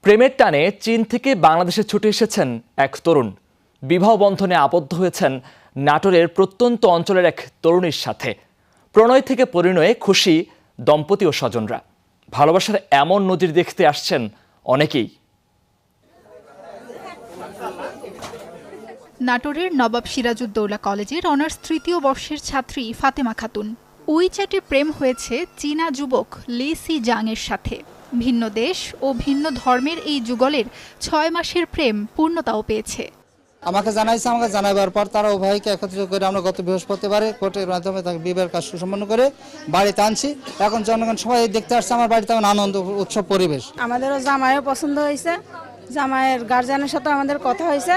প্রেমের টানে চীন থেকে বাংলাদেশে ছুটে এসেছেন এক তরুণ। বিবাহ বন্ধনে আবদ্ধ হয়েছেন নাটোরের প্রত্যন্ত অঞ্চলের এক তরুণীর সাথে। প্রণয় থেকে পরিণয়ে খুশি দম্পতি ও স্বজনরা। ভালোবাসার এমন নজির দেখতে আসছেন অনেকেই। নাটোরের নবাব সিরাজউদ্দৌলা কলেজের অনার্স তৃতীয় বর্ষের ছাত্রী ফাতেমা খাতুন। উইচ্যাটে প্রেম হয়েছে চীনা যুবক লি সি জাং এর সাথে। ভিন্ন দেশ ও ভিন্ন ধর্মের এই যুগলের 6 মাসের প্রেম পূর্ণতাও পেয়েছে। আমাকে জানাবার পর তারা উভয়কে একত্রিত করে আমরা গত বৃহস্পতিবারে কোর্টের মাধ্যমে তাকে বিবাহের কাজ সুসম্পন্ন করে বাড়িতে আনছি। এখন জনগণ সবাই দেখতে আসছে আমার বাড়িতে, এখন আনন্দ উৎসব পরিবেশ। আমাদেরও জামাইও পছন্দ হয়েছে, জামাইয়ের গার্জিয়ানের সাথে আমাদের কথা হয়েছে।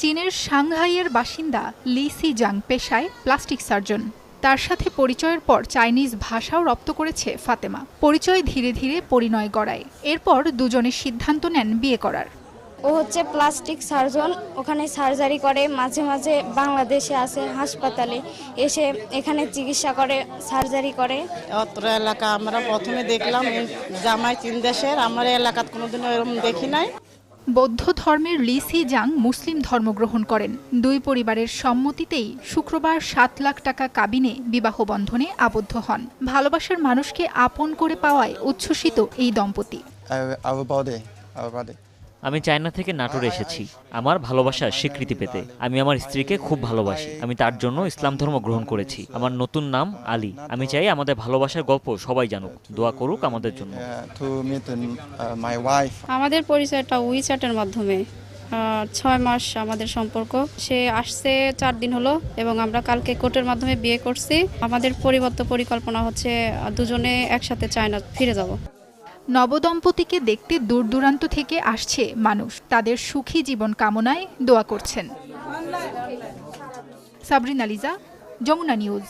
চীনের সাংহাইয়ের বাসিন্দা লি সি জাং পেশায় প্লাস্টিক সার্জন। তার সাথে পরিচয়ের পর চাইনিজ ভাষাও রপ্ত করেছে ফাতেমা। পরিচয় ধীরে ধীরে পরিণয় গড়ায়। এরপর দুজনে সিদ্ধান্ত নেন বিয়ে করার। ও হচ্ছে প্লাস্টিক সার্জন, ওখানে সার্জারি করে, মাঝে মাঝে বাংলাদেশে আসে হাসপাতালে এসে এখানে চিকিৎসা করে, সার্জারি করে। অত্র এলাকা আমরা প্রথমে দেখলাম জামাই চীন দেশের, আমার এলাকাত কোনোদিনও এরকম দেখি নাই। বৌদ্ধ ধর্মের লি সি জাং মুসলিম ধর্ম গ্রহণ করেন। দুই পরিবারের সম্মতিতেই শুক্রবার 7 লাখ টাকা কাবিনে বিবাহ বন্ধনে আবদ্ধ হন। ভালোবাসার মানুষকে আপন করে পাওয়ায় উচ্ছ্বসিত এই দম্পতি। আমি চায়না থেকে নাটোরে এসেছি আমার ভালোবাসার স্বীকৃতি পেতে। আমি আমার স্ত্রীকে খুব ভালোবাসি। আমি তার জন্য ইসলাম ধর্ম গ্রহণ করেছি। আমার নতুন নাম আলী। আমি চাই আমাদের ভালোবাসার গল্প সবাই জানুক, দোয়া করুক আমাদের জন্য। আমাদের পরিচয়টা উইচ্যাটের মাধ্যমে। 6 মাস আমাদের সম্পর্ক। সে আসছে 4 দিন হলো এবং আমরা কালকে কোর্টের মাধ্যমে বিয়ে করছি। আমাদের পরিবর্তন পরিকল্পনা হচ্ছে দুজনে একসাথে চায়না ফিরে যাব। নবদম্পতিকে দেখতে দূর দূরান্ত থেকে আসছে মানুষ। তাদের সুখী জীবন কামনায় দোয়া করছেন। সাবরিনা লিজা, যমুনা নিউজ।